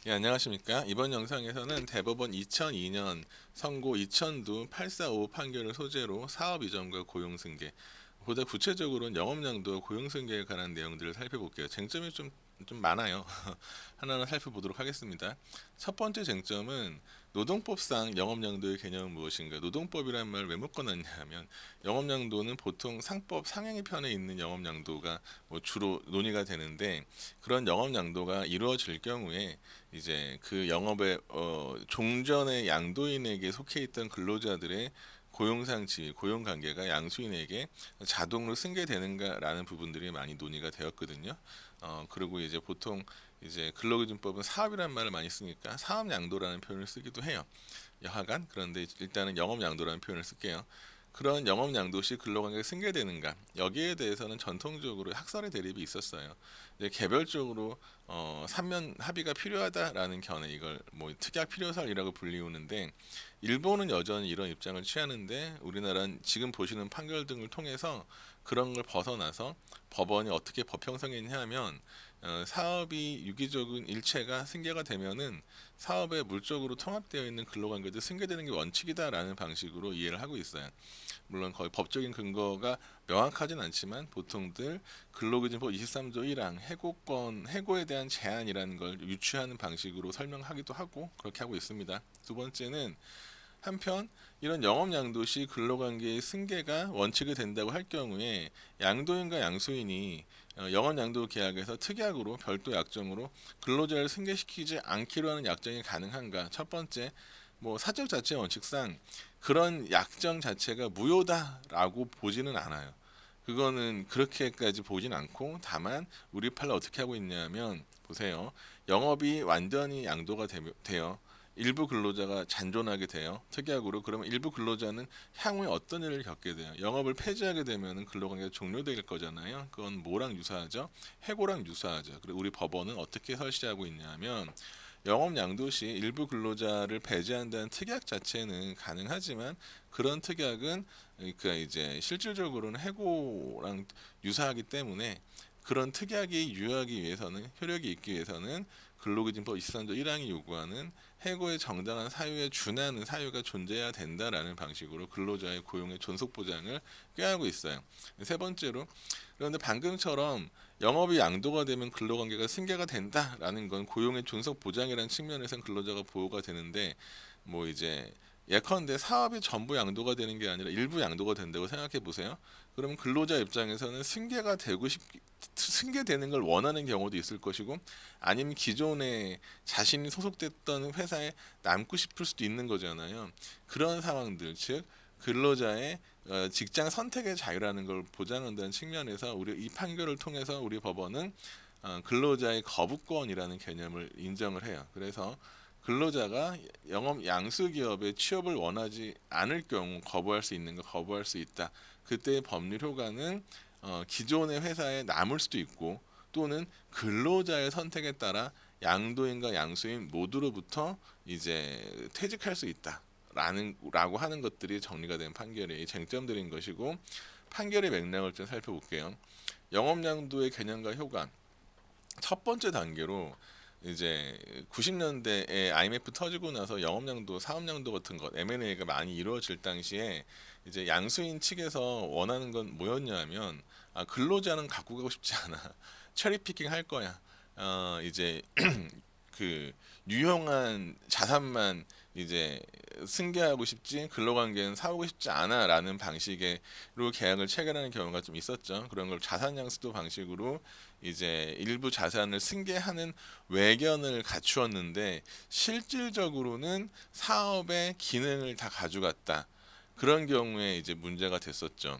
예, 안녕하십니까. 이번 영상에서는 대법원 2002년 선고 2000도 845 판결을 소재로 사업 이전과 고용 승계, 보다 구체적으로는 영업양도와 고용 승계에 관한 내용들을 살펴볼게요. 쟁점이 좀 많아요. 하나하나 살펴보도록 하겠습니다. 첫 번째 쟁점은 노동법상 영업양도의 개념은 무엇인가? 노동법이라는 말을 왜 묶어놨냐 하면 영업양도는 보통 상법 상행의 편에 있는 영업양도가 주로 논의가 되는데, 그런 영업양도가 이루어질 경우에 이제 그 영업의 종전의 양도인에게 속해 있던 근로자들의 고용상 지위, 고용 관계가 양수인에게 자동으로 승계되는가라는 부분들이 많이 논의가 되었거든요. 그리고 이제 보통 이제 근로기준법은 사업이라는 말을 많이 쓰니까 사업 양도라는 표현을 쓰기도 해요. 여하간 그런데 일단은 영업 양도라는 표현을 쓸게요. 그런 영업 양도 시 근로관계가 승계되는가, 여기에 대해서는 전통적으로 학설의 대립이 있었어요. 이제 개별적으로 삼면 합의가 필요하다라는 견해, 이걸 뭐 특약 필요설이라고 불리우는데, 일본은 여전히 이런 입장을 취하는데 우리나라는 지금 보시는 판결 등을 통해서 그런 걸 벗어나서 법원이 어떻게 법 형성했냐 하면, 사업이 유기적인 일체가 승계가 되면은 사업에 물적으로 통합되어 있는 근로관계도 승계되는 게 원칙이다라는 방식으로 이해를 하고 있어요. 물론 거의 법적인 근거가 명확하진 않지만 보통들 근로기준법 23조 1항 해고권, 해고에 대한 제한이라는 걸 유추하는 방식으로 설명하기도 하고 그렇게 하고 있습니다. 두 번째는, 한편 이런 영업 양도 시 근로관계의 승계가 원칙이 된다고 할 경우에 양도인과 양수인이 영업 양도 계약에서 특약으로 별도 약정으로 근로자를 승계시키지 않기로 하는 약정이 가능한가? 첫 번째, 뭐 사적 자체 원칙상 그런 약정 자체가 무효다라고 보지는 않아요. 그거는 그렇게까지 보진 않고, 다만 우리 팔로 어떻게 하고 있냐면, 보세요. 영업이 완전히 양도가 되어 일부 근로자가 잔존하게 돼요. 특약으로. 그러면 일부 근로자는 향후에 어떤 일을 겪게 돼요? 영업을 폐지하게 되면 근로관계가 종료될 거잖아요. 그건 뭐랑 유사하죠? 해고랑 유사하죠. 그리고 우리 법원은 어떻게 설치하고 있냐면, 영업 양도 시 일부 근로자를 배제한다는 특약 자체는 가능하지만, 그런 특약은 그 이제 실질적으로는 해고랑 유사하기 때문에, 그런 특약이 유효하기 위해서는, 효력이 있기 위해서는 근로기준법 23조 1항이 요구하는 해고의 정당한 사유에 준하는 사유가 존재해야 된다라는 방식으로 근로자의 고용의 존속 보장을 꾀하고 있어요. 세 번째로, 그런데 방금처럼 영업이 양도가 되면 근로관계가 승계가 된다라는 건 고용의 존속 보장이라는 측면에서는 근로자가 보호가 되는데, 뭐 이제 예컨대 사업이 전부 양도가 되는 게 아니라 일부 양도가 된다고 생각해 보세요. 그러면 근로자 입장에서는 승계되는 걸 원하는 경우도 있을 것이고, 아니면 기존에 자신이 소속됐던 회사에 남고 싶을 수도 있는 거잖아요. 그런 상황들, 즉 근로자의 직장 선택의 자유라는 걸 보장한다는 측면에서 우리 이 판결을 통해서 우리 법원은 근로자의 거부권이라는 개념을 인정을 해요. 그래서 근로자가 영업 양수 기업에 취업을 원하지 않을 경우 거부할 수 있는 거 거부할 수 있다. 그때의 법률 효과는 기존의 회사에 남을 수도 있고, 또는 근로자의 선택에 따라 양도인과 양수인 모두로부터 이제 퇴직할 수 있다. 라고 하는 것들이 정리가 된 판결의 쟁점들인 것이고, 판결의 맥락을 좀 살펴볼게요. 영업양도의 개념과 효과. 첫 번째 단계로, 이제 90년대에 IMF 터지고 나서 영업양도, 사업양도 같은 것, M&A가 많이 이루어질 당시에 이제 양수인 측에서 원하는 건 뭐였냐면, 근로자는 갖고 가고 싶지 않아. 체리 피킹 할 거야. 이제 그 유용한 자산만 이제 승계하고 싶지 근로관계는 사오고 싶지 않아라는 방식으로 계약을 체결하는 경우가 좀 있었죠. 그런 걸 자산 양수도 방식으로 이제 일부 자산을 승계하는 외견을 갖추었는데, 실질적으로는 사업의 기능을 다 가져갔다. 그런 경우에 이제 문제가 됐었죠.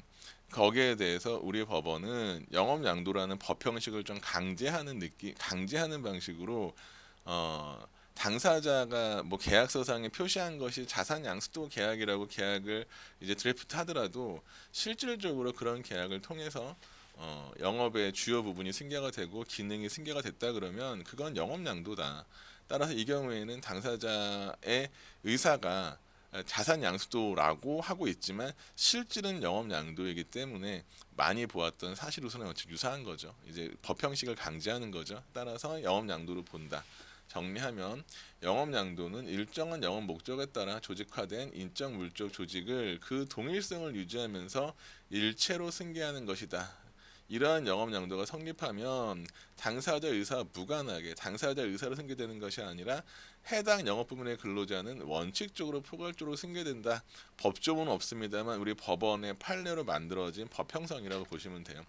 거기에 대해서 우리 법원은 영업 양도라는 법 형식을 좀 강제하는 방식으로 당사자가 뭐 계약서상에 표시한 것이 자산 양수도 계약이라고 계약을 이제 드래프트 하더라도, 실질적으로 그런 계약을 통해서 영업의 주요 부분이 승계가 되고 기능이 승계가 됐다 그러면 그건 영업 양도다. 따라서 이 경우에는 당사자의 의사가 자산 양수도라고 하고 있지만 실질은 영업 양도이기 때문에 많이 보았던 사실 우선의 원칙 유사한 거죠. 이제 법 형식을 강제하는 거죠. 따라서 영업 양도로 본다. 정리하면 영업양도는 일정한 영업 목적에 따라 조직화된 인적 물적 조직을 그 동일성을 유지하면서 일체로 승계하는 것이다. 이러한 영업양도가 성립하면 당사자 의사와 무관하게 당사자 의사로 승계되는 것이 아니라 해당 영업 부문의 근로자는 원칙적으로 포괄적으로 승계된다. 법조문은 없습니다만 우리 법원의 판례로 만들어진 법 형성이라고 보시면 돼요.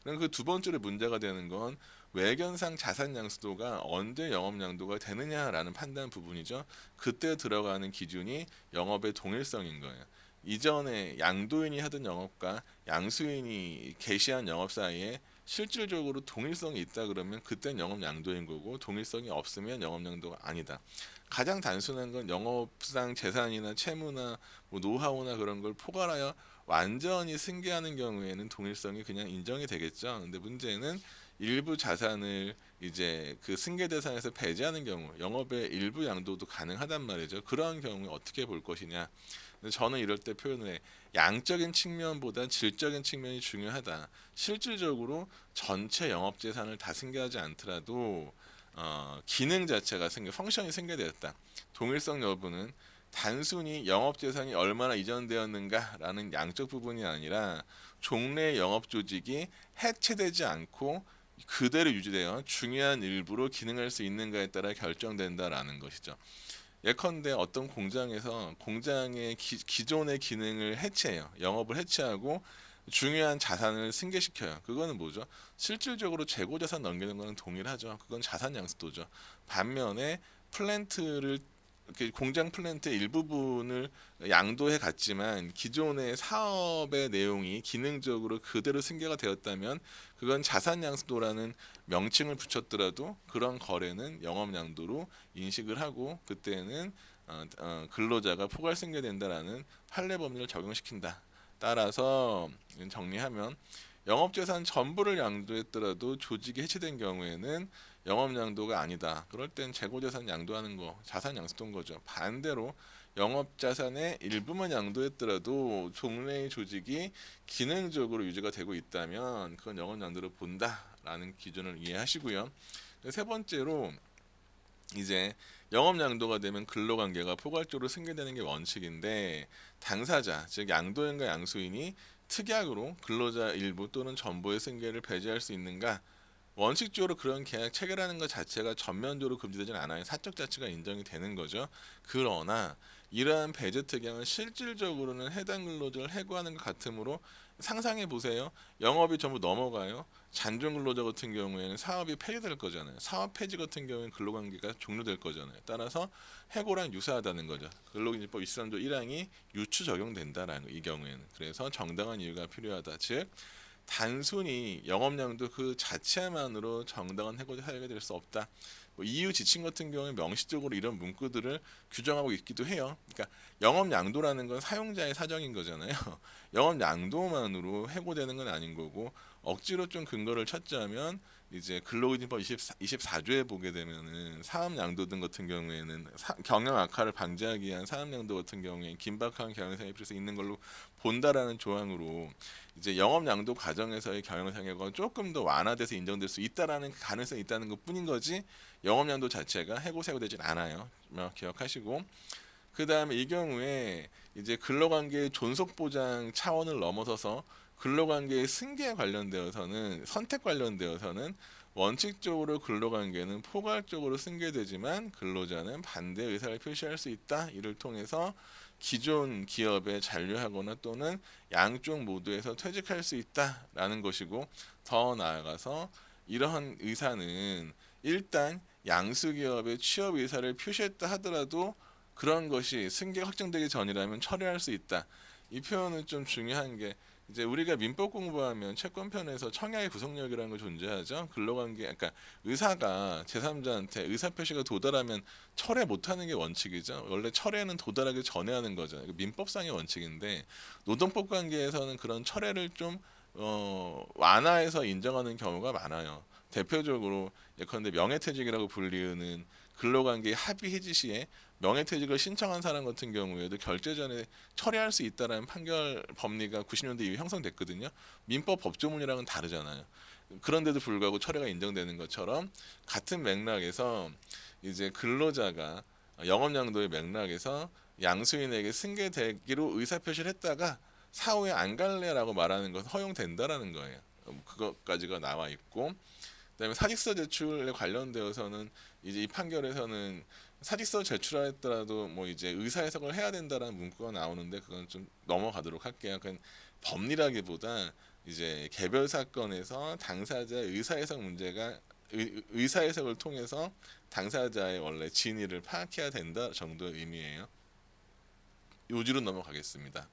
그럼 그 두 번째로 문제가 되는 건 외견상 자산 양수도가 언제 영업 양도가 되느냐라는 판단 부분이죠. 그때 들어가는 기준이 영업의 동일성인 거예요. 이전에 양도인이 하던 영업과 양수인이 개시한 영업 사이에 실질적으로 동일성이 있다 그러면 그땐 영업 양도인 거고, 동일성이 없으면 영업 양도가 아니다. 가장 단순한 건 영업상 재산이나 채무나 뭐 노하우나 그런 걸 포괄하여 완전히 승계하는 경우에는 동일성이 그냥 인정이 되겠죠. 근데 문제는 일부 자산을 이제 그 승계 대상에서 배제하는 경우, 영업의 일부 양도도 가능하단 말이죠. 그러한 경우에 어떻게 볼 것이냐. 저는 이럴 때 표현을 해. 양적인 측면보다 질적인 측면이 중요하다. 실질적으로 전체 영업 재산을 다 승계하지 않더라도 기능 자체가 펑션이 승계되었다. 동일성 여부는 단순히 영업 재산이 얼마나 이전되었는가라는 양적 부분이 아니라 종래의 영업 조직이 해체되지 않고 그대로 유지되어 중요한 일부로 기능할 수 있는가에 따라 결정된다라는 것이죠. 예컨대 어떤 공장에서 공장의 기존의 기능을 해체해요. 영업을 해체하고 중요한 자산을 승계시켜요. 그거는 뭐죠? 실질적으로 재고 자산 넘기는 거는 동일하죠. 그건 자산 양수도죠. 반면에 플랜트를 공장 플랜트의 일부분을 양도해 갔지만 기존의 사업의 내용이 기능적으로 그대로 승계가 되었다면 그건 자산 양수도라는 명칭을 붙였더라도 그런 거래는 영업 양도로 인식을 하고 그때는 근로자가 포괄 승계된다라는 판례 법리를 적용시킨다. 따라서 정리하면 영업재산 전부를 양도했더라도 조직이 해체된 경우에는 영업양도가 아니다. 그럴 땐 재고재산 양도하는 거 자산 양수도인 거죠. 반대로 영업자산의 일부만 양도했더라도 종래의 조직이 기능적으로 유지가 되고 있다면 그건 영업양도로 본다라는 기준을 이해하시고요. 세 번째로 이제 영업양도가 되면 근로관계가 포괄적으로 승계되는 게 원칙인데, 당사자 즉 양도인과 양수인이 특약으로 근로자 일부 또는 전부의 승계를 배제할 수 있는가? 원칙적으로 그런 계약 체결하는 것 자체가 전면적으로 금지되진 않아요. 사적 자체가 인정이 되는 거죠. 그러나 이러한 배제 특약은 실질적으로는 해당 근로자를 해고하는 것 같으므로 상상해 보세요. 영업이 전부 넘어가요. 잔존 근로자 같은 경우에는 사업이 폐지될 거잖아요. 사업 폐지 같은 경우에는 근로관계가 종료될 거잖아요. 따라서 해고랑 유사하다는 거죠. 근로기준법 23조 1항이 유추 적용된다라는 이 경우에는. 그래서 정당한 이유가 필요하다. 즉 단순히 영업량도 그 자체만으로 정당한 해고 사유가 될 수 없다. 뭐 이유 지침 같은 경우에 명시적으로 이런 문구들을 규정하고 있기도 해요. 그러니까 영업 양도라는 건 사용자의 사정인 거잖아요. 영업 양도만으로 해고되는 건 아닌 거고, 억지로 좀 근거를 찾자면 이제 근로기준법 24조에 보게 되면은 사업 양도 등 같은 경우에는 경영 악화를 방지하기 위한 사업 양도 같은 경우에 긴박한 경영상의 필요성이 있는 걸로 본다라는 조항으로 이제 영업 양도 과정에서의 경영상해가 조금 더 완화돼서 인정될 수 있다라는 가능성이 있다는 것뿐인 거지, 영업 양도 자체가 해고 사유되진 않아요. 기억하시고, 그 다음에 이 경우에 이제 근로관계의 존속 보장 차원을 넘어서서 근로관계의 승계에 관련되어서는 선택 관련되어서는 원칙적으로 근로관계는 포괄적으로 승계되지만 근로자는 반대 의사를 표시할 수 있다. 이를 통해서 기존 기업에 잔류하거나 또는 양쪽 모두에서 퇴직할 수 있다라는 것이고, 더 나아가서 이러한 의사는 일단 양수기업의 취업 의사를 표시했다 하더라도 그런 것이 승계 확정되기 전이라면 처리할 수 있다. 이 표현은 좀 중요한 게, 이제 우리가 민법 공부하면 채권편에서 청약의 구속력이라는 거 존재하죠. 근로관계, 그러니까 의사가 제3자한테 의사 표시가 도달하면 철회 못하는 게 원칙이죠. 원래 철회는 도달하기 전에 하는 거죠. 민법상의 원칙인데 노동법 관계에서는 그런 철회를 좀 완화해서 인정하는 경우가 많아요. 대표적으로 예컨대 명예퇴직이라고 불리는 근로관계 합의 해지 시에 명예퇴직을 신청한 사람 같은 경우에도 결제 전에 처리할 수 있다라는 판결 법리가 90년대 이후에 형성됐거든요. 민법 법조문이랑은 다르잖아요. 그런데도 불구하고 철회가 인정되는 것처럼 같은 맥락에서 이제 근로자가 영업양도의 맥락에서 양수인에게 승계되기로 의사표시를 했다가 사후에 안 갈래라고 말하는 것은 허용된다라는 거예요. 그것까지가 나와 있고, 그다음에 사직서 제출에 관련되어서는 이제 이 판결에서는 사직서 제출하였더라도 뭐 이제 의사해석을 해야 된다라는 문구가 나오는데 그건 좀 넘어가도록 할게요. 그건 법리라기보다 이제 개별 사건에서 당사자의 의사해석 문제가 의사해석을 통해서 당사자의 원래 진위를 파악해야 된다 정도의 의미예요. 요지로 넘어가겠습니다.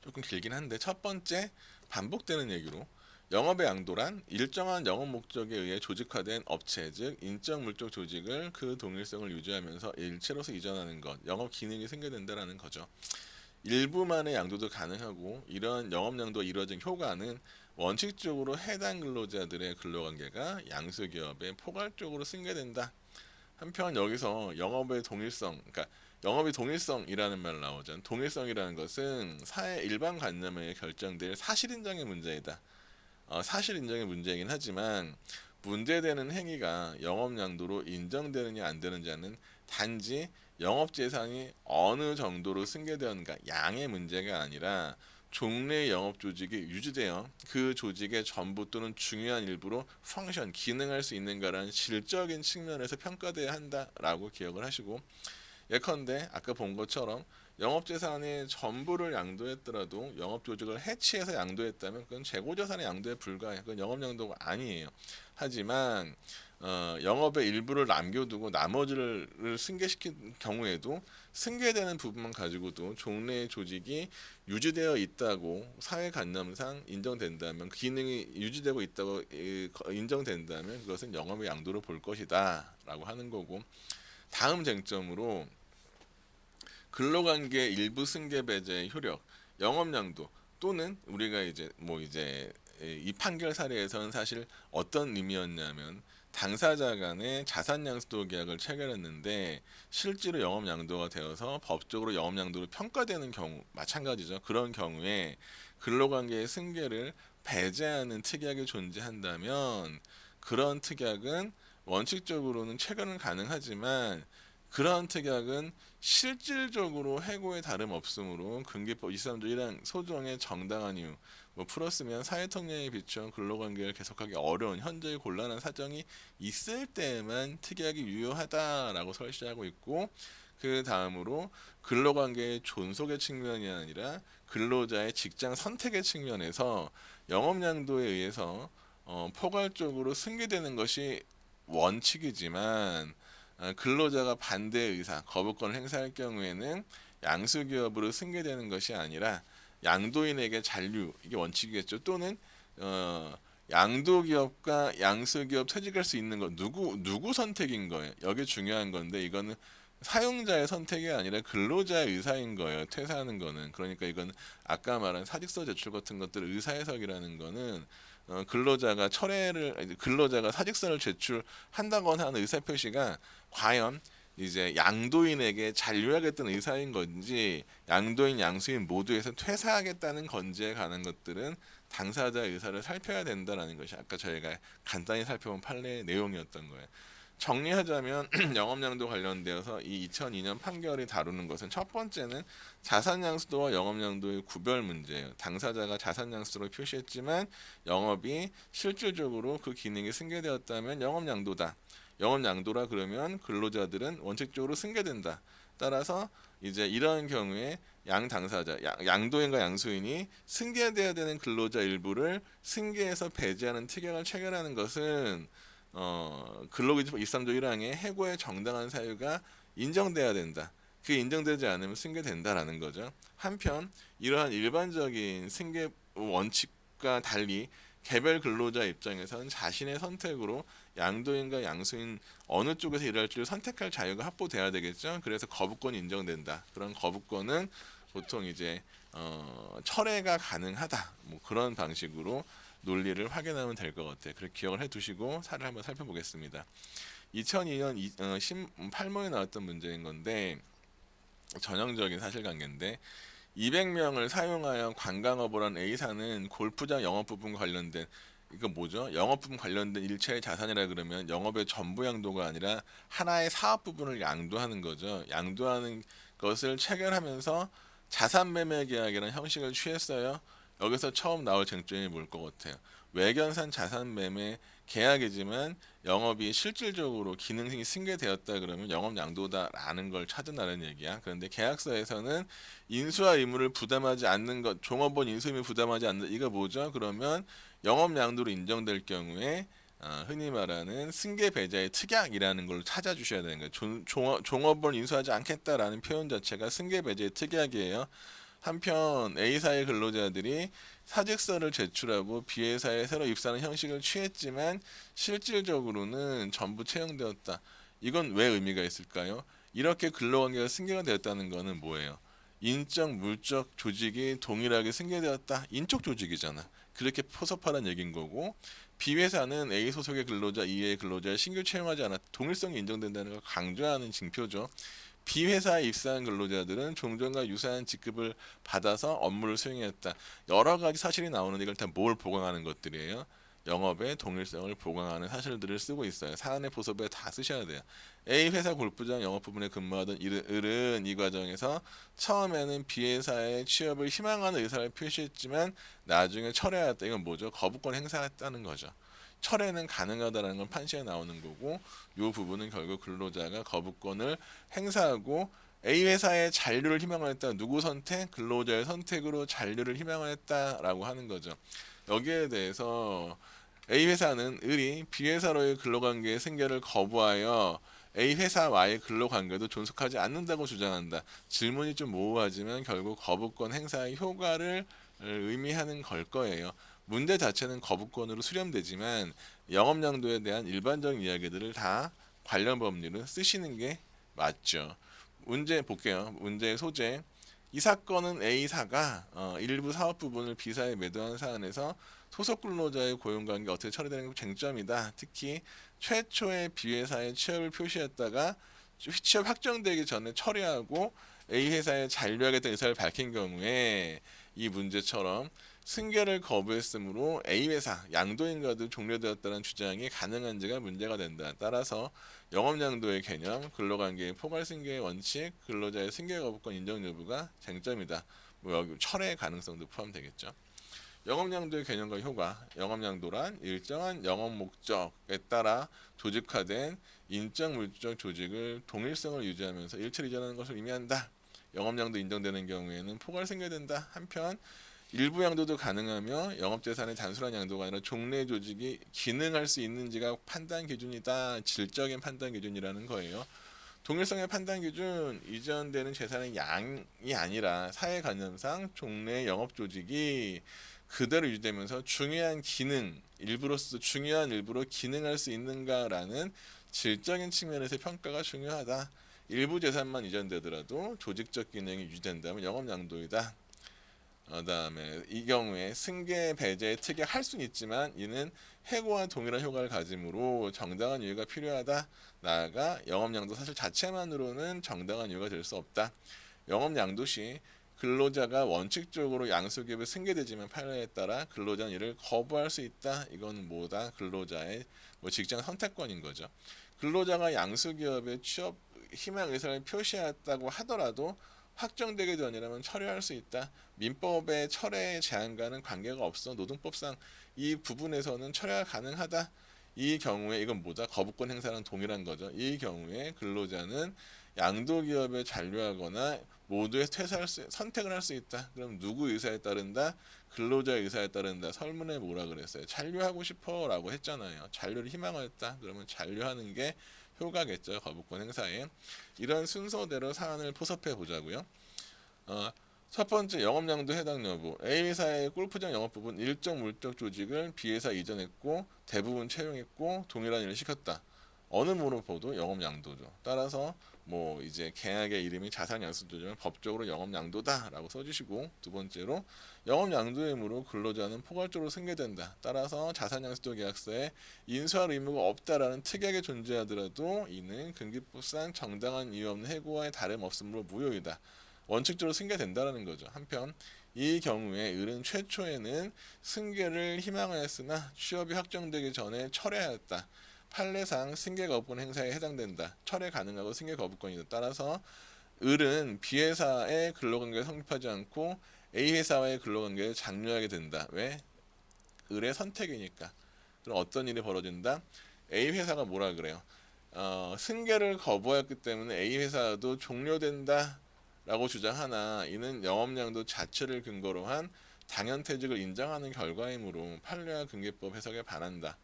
조금 길긴 한데, 첫 번째, 반복되는 얘기로 영업의 양도란 일정한 영업 목적에 의해 조직화된 업체, 즉 인적 물적 조직을 그 동일성을 유지하면서 일체로서 이전하는 것, 영업 기능이 생겨된다라는 거죠. 일부만의 양도도 가능하고, 이러한 영업 양도가 이루어진 효과는 원칙적으로 해당 근로자들의 근로관계가 양수기업에 포괄적으로 승계된다. 한편 여기서 영업의 동일성, 그러니까 영업의 동일성이라는 말 나오죠. 동일성이라는 것은 사회 일반 관념에 결정될 사실인정의 문제이다. 사실인정의 문제이긴 하지만 문제되는 행위가 영업양도로 인정되느냐 안 되느냐는 단지 영업재산이 어느 정도로 승계되었는가 양의 문제가 아니라 종래 영업조직이 유지되어 그 조직의 전부 또는 중요한 일부로 펑션, 기능할 수 있는가라는 질적인 측면에서 평가돼야 한다라고 기억을 하시고, 예컨대 아까 본 것처럼 영업재산의 전부를 양도했더라도 영업조직을 해치해서 양도했다면 그건 재고재산의 양도에 불과해요. 그건 영업양도가 아니에요. 하지만 영업의 일부를 남겨두고 나머지를 승계시킨 경우에도 승계되는 부분만 가지고도 종래의 조직이 유지되어 있다고 사회관념상 인정된다면, 기능이 유지되고 있다고 인정된다면 그것은 영업의 양도로 볼 것이다 라고 하는 거고, 다음 쟁점으로 근로관계 일부 승계 배제의 효력, 영업양도 또는 우리가 이제 이 판결 사례에서는 사실 어떤 의미였냐면, 당사자 간의 자산 양도 계약을 체결했는데 실제로 영업 양도가 되어서 법적으로 영업 양도로 평가되는 경우 마찬가지죠. 그런 경우에 근로관계의 승계를 배제하는 특약이 존재한다면 그런 특약은 원칙적으로는 체결은 가능하지만 그러한 특약은 실질적으로 해고에 다름없으므로 근기법 23조 1항 소정의 정당한 이유 풀었으면 사회통념에 비추어 근로관계를 계속하기 어려운 현재의 곤란한 사정이 있을 때만 특약이 유효하다라고 설시하고 있고, 그 다음으로 근로관계의 존속의 측면이 아니라 근로자의 직장 선택의 측면에서 영업양도에 의해서 포괄적으로 승계되는 것이 원칙이지만 근로자가 반대 의사, 거부권을 행사할 경우에는 양수기업으로 승계되는 것이 아니라 양도인에게 잔류, 이게 원칙이겠죠. 또는 양도기업과 양수기업 퇴직할 수 있는 건 누구 선택인 거예요. 여기 중요한 건데, 이거는 사용자의 선택이 아니라 근로자의 의사인 거예요. 퇴사하는 거는. 그러니까 이건 아까 말한 사직서 제출 같은 것들 의사해석이라는 거는 근로자가 사직서를 제출한다거나 하는 의사표시가 과연 이제 양도인에게 잔류하겠다는 의사인 건지 양도인 양수인 모두에서 퇴사하겠다는 건지에 관한 것들은 당사자의 의사를 살펴야 된다는 것이 아까 저희가 간단히 살펴본 판례의 내용이었던 거예요. 정리하자면 영업양도 관련되어서 이 2002년 판결이 다루는 것은, 첫 번째는 자산양수도와 영업양도의 구별 문제예요. 당사자가 자산양수도로 표시했지만 영업이 실질적으로 그 기능이 승계되었다면 영업양도다. 영업양도라 그러면 근로자들은 원칙적으로 승계된다. 따라서 이제 이러한 경우에 양 당사자, 양도인과 양수인이 승계돼야 되는 근로자 일부를 승계해서 배제하는 특약을 체결하는 것은 근로기준법 23조 1항의 해고의 정당한 사유가 인정돼야 된다. 그게 인정되지 않으면 승계된다라는 거죠. 한편 이러한 일반적인 승계 원칙과 달리 개별 근로자 입장에서는 자신의 선택으로 양도인과 양수인 어느 쪽에서 일할지를 선택할 자유가 확보돼야 되겠죠. 그래서 거부권이 인정된다. 그런 거부권은 보통 이제 철회가 가능하다. 그런 방식으로 논리를 확인하면 될 것 같아요. 그렇게 기억을 해두시고 사례를 한번 살펴보겠습니다. 2002년 18문에 나왔던 문제인 건데 전형적인 사실관계인데, 200명을 사용하여 관광업을 한 A사는 골프장 영업 부분 관련된 이거 뭐죠? 영업 부분 관련된 일체의 자산이라 그러면 영업의 전부 양도가 아니라 하나의 사업 부분을 양도하는 거죠. 양도하는 것을 체결하면서 자산 매매 계약이라는 형식을 취했어요. 여기서 처음 나올 쟁점이 뭘 것 같아요? 외견산 자산 매매 계약이지만 영업이 실질적으로 기능이 승계되었다 그러면 영업 양도다라는 걸 찾아나는 얘기야. 그런데 계약서에서는 인수와 의무를 부담하지 않는 것, 종업원 인수 의무 부담하지 않는 이거 뭐죠? 그러면 영업 양도로 인정될 경우에 흔히 말하는 승계 배제의 특약이라는 걸 찾아주셔야 되는 거예요. 종업원 인수하지 않겠다라는 표현 자체가 승계 배제의 특약이에요. 한편 A사의 근로자들이 사직서를 제출하고 B회사에 새로 입사하는 형식을 취했지만 실질적으로는 전부 채용되었다. 이건 왜 의미가 있을까요? 이렇게 근로관계가 승계가 되었다는 것은 뭐예요? 인적, 물적 조직이 동일하게 승계되었다. 인적 조직이잖아. 그렇게 포섭하라는 얘긴 거고 B회사는 A 소속의 근로자, E의 근로자를 신규 채용하지 않았다. 동일성이 인정된다는 걸 강조하는 징표죠. B회사에 입사한 근로자들은 종전과 유사한 직급을 받아서 업무를 수행했다. 여러 가지 사실이 나오는데 이걸 다 뭘 보강하는 것들이에요? 영업의 동일성을 보강하는 사실들을 쓰고 있어요. 사안의 보섭에 다 쓰셔야 돼요. A 회사 골프장 영업 부분에 근무하던 을은 이 과정에서 처음에는 B회사의 취업을 희망하는 의사를 표시했지만 나중에 철회하였다. 이건 뭐죠? 거부권 행사했다는 거죠. 철회는 가능하다는 건 판시에 나오는 거고 이 부분은 결국 근로자가 거부권을 행사하고 A 회사의 잔류를 희망하였다. 누구 선택? 근로자의 선택으로 잔류를 희망하였다라고 하는 거죠. 여기에 대해서 A 회사는 을이 B 회사로의 근로관계의 승계를 거부하여 A 회사와의 근로관계도 존속하지 않는다고 주장한다. 질문이 좀 모호하지만 결국 거부권 행사의 효과를 의미하는 걸 거예요. 문제 자체는 거부권으로 수렴되지만 영업양도에 대한 일반적인 이야기들을 다 관련 법률을 쓰시는 게 맞죠. 문제 볼게요. 문제의 소재. 이 사건은 A사가 일부 사업 부분을 B사에 매도한 사안에서 소속 근로자의 고용관계 어떻게 처리되는 게 쟁점이다. 특히 최초의 B회사에 취업을 표시했다가 취업 확정되기 전에 처리하고 A회사에 잔류하겠다는 의사를 밝힌 경우에 이 문제처럼 승계를 거부했으므로 A회사 양도인과도 종료되었다는 주장이 가능한지가 문제가 된다. 따라서 영업양도의 개념, 근로관계의 포괄승계의 원칙, 근로자의 승계 거부권 인정 여부가 쟁점이다. 뭐 여기 철회 가능성도 포함되겠죠. 영업양도의 개념과 효과. 영업양도란 일정한 영업 목적에 따라 조직화된 인적 물적 조직을 동일성을 유지하면서 일체를 이전하는 것을 의미한다. 영업양도 인정되는 경우에는 포괄 승계된다. 한편 일부 양도도 가능하며 영업재산의 단순한 양도가 아니라 종래 조직이 기능할 수 있는지가 판단 기준이다. 질적인 판단 기준이라는 거예요. 동일성의 판단 기준, 이전되는 재산의 양이 아니라 사회관념상 종래 영업 조직이 그대로 유지되면서 중요한 기능, 일부로서 중요한 일부로 기능할 수 있는가라는 질적인 측면에서 평가가 중요하다. 일부 재산만 이전되더라도 조직적 기능이 유지된다면 영업 양도이다. 그다음에 이 경우에 승계 배제의 특약할 수는 있지만 이는 해고와 동일한 효과를 가지므로 정당한 이유가 필요하다. 나아가 영업양도 사실 자체만으로는 정당한 이유가 될 수 없다. 영업양도 시 근로자가 원칙적으로 양수기업에 승계되지만 판례에 따라 근로자는 이를 거부할 수 있다. 이거는 뭐다? 근로자의 직장 선택권인 거죠. 근로자가 양수기업에 취업 희망 의사를 표시했다고 하더라도 확정되기 전이라면 철회할 수 있다. 민법의 철회 제한과는 관계가 없어. 노동법상 이 부분에서는 철회가 가능하다. 이 경우에 이건 뭐다? 거부권 행사랑 동일한 거죠. 이 경우에 근로자는 양도기업에 잔류하거나 모두에 선택을 할 수 있다. 그럼 누구 의사에 따른다? 근로자 의사에 따른다. 설문에 뭐라 그랬어요? 잔류하고 싶어라고 했잖아요. 잔류를 희망했다. 그러면 잔류하는 게 효과겠죠. 거부권 행사에. 이런 순서대로 사안을 포섭해 보자고요. 첫 번째 영업양도 해당 여부. A회사의 골프장 영업 부분 일정 물적 조직을 B회사 이전했고 대부분 채용했고 동일한 일을 시켰다. 어느 물어봐도 영업양도죠. 따라서 이제 계약의 이름이 자산양수조정은 법적으로 영업양도다라고 써주시고 두 번째로 영업양도의 의무로 근로자는 포괄적으로 승계된다. 따라서 자산양수조 계약서에 인수할 의무가 없다라는 특약이 존재하더라도 이는 근기법상 정당한 이유 없는 해고와의 다름없으므로 무효이다. 원칙적으로 승계된다라는 거죠. 한편 이 경우에 을은 최초에는 승계를 희망하였으나 취업이 확정되기 전에 철회하였다. 판례상 승계 거부권 행사에 해당된다. 철회 가능하고 승계 거부권이다. 따라서 을은 B회사의 근로관계를 성립하지 않고 A회사와의 근로관계를 장려하게 된다. 왜? 을의 선택이니까. 그럼 어떤 일이 벌어진다? A회사가 뭐라 그래요? 승계를 거부하였기 때문에 A회사도 종료된다 라고 주장하나 이는 영업양도 자체를 근거로 한 당연퇴직을 인정하는 결과이므로 판례와 근계법 해석에 반한다.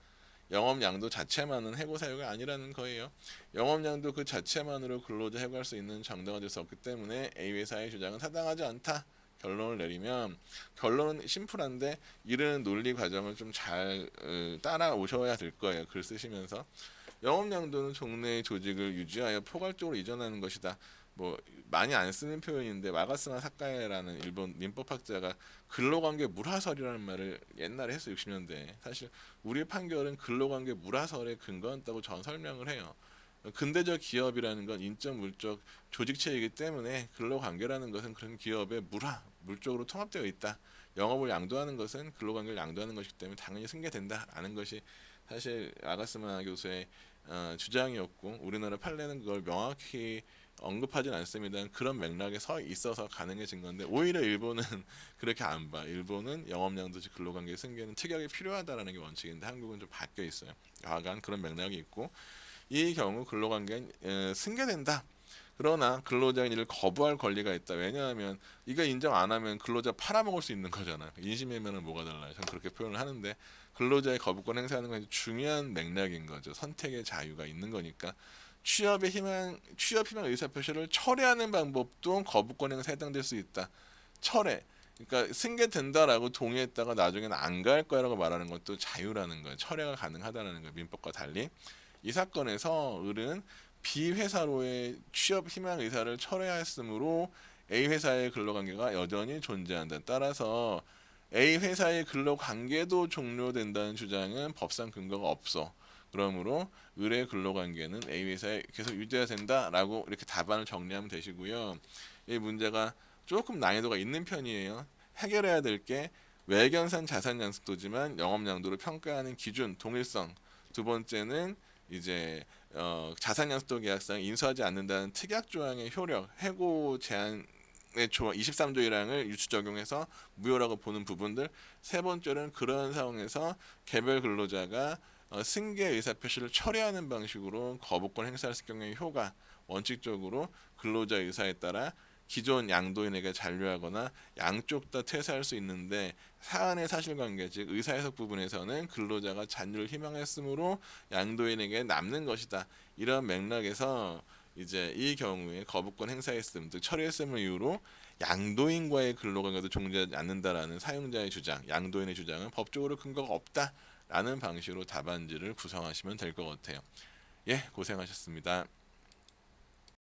영업양도 자체만은 해고 사유가 아니라는 거예요. 영업양도 그 자체만으로 근로자 해고할 수 있는 정당화 될 수 없기 때문에 A회사의 주장은 타당하지 않다. 결론을 내리면 결론은 심플한데 이런 논리 과정을 좀 잘 따라오셔야 될 거예요. 글 쓰시면서 영업양도는 종래의 조직을 유지하여 포괄적으로 이전하는 것이다. 뭐 많이 안 쓰는 표현인데 마가스마 사카에라는 일본 민법학자가 근로관계 물화설이라는 말을 옛날에 했어요. 60년대. 사실 우리 판결은 근로관계 물화설에 근거한다고 전 설명을 해요. 근대적 기업이라는 건 인적 물적 조직체이기 때문에 근로관계라는 것은 그런 기업의 물적으로 통합되어 있다. 영업을 양도하는 것은 근로관계를 양도하는 것이기 때문에 당연히 승계된다라는 것이 사실 아가스마 교수의 주장이었고 우리나라 판례는 그걸 명확히 언급하진 않습니다. 그런 맥락에 서 있어서 가능해진 건데 오히려 일본은 그렇게 안 봐. 일본은 영업양도직 근로관계 승계는 특약이 필요하다라는 게 원칙인데 한국은 좀 바뀌어 있어요. 약간 그런 맥락이 있고 이 경우 근로관계는 승계된다. 그러나 근로자인 이를 거부할 권리가 있다. 왜냐하면 이거 인정 안 하면 근로자 팔아먹을 수 있는 거잖아. 인신매매는 뭐가 달라요? 저는 그렇게 표현을 하는데 근로자의 거부권 행사하는 건 중요한 맥락인 거죠. 선택의 자유가 있는 거니까 취업 희망 의사 표시를 철회하는 방법도 거부권 행사에 해당될 수 있다. 철회. 그러니까 승계된다라고 동의했다가 나중에는 안 갈 거라고 말하는 것도 자유라는 거예요. 철회가 가능하다는 거예요. 민법과 달리. 이 사건에서 을은 B 회사로의 취업 희망 의사를 철회하였으므로 A 회사의 근로관계가 여전히 존재한다. 따라서 A 회사의 근로관계도 종료된다는 주장은 법상 근거가 없어. 그러므로 을의 근로관계는 A 회사에 계속 유지해야 된다라고 이렇게 답안을 정리하면 되시고요. 이 문제가 조금 난이도가 있는 편이에요. 해결해야 될 게 외견상 자산 양식도지만 영업 양도를 평가하는 기준 동일성. 두 번째는 이제 자산 양식도 계약상 인수하지 않는다는 특약 조항의 효력, 해고 제한의 조항 23조 1항을 유추 적용해서 무효라고 보는 부분들. 세 번째는 그런 상황에서 개별 근로자가 승계 의사 표시를 철회하는 방식으로 거부권 행사할 경우의 효과. 원칙적으로 근로자 의사에 따라 기존 양도인에게 잔류하거나 양쪽 다 퇴사할 수 있는데 사안의 사실관계 즉 의사해석 부분에서는 근로자가 잔류를 희망했으므로 양도인에게 남는 것이다. 이런 맥락에서 이제 이 경우에 거부권 행사했음 즉 철회했음을 이유로 양도인과의 근로관계도 존재하지 않는다라는 사용자의 주장, 양도인의 주장은 법적으로 근거가 없다라는 방식으로 답안지를 구성하시면 될 것 같아요. 예, 고생하셨습니다.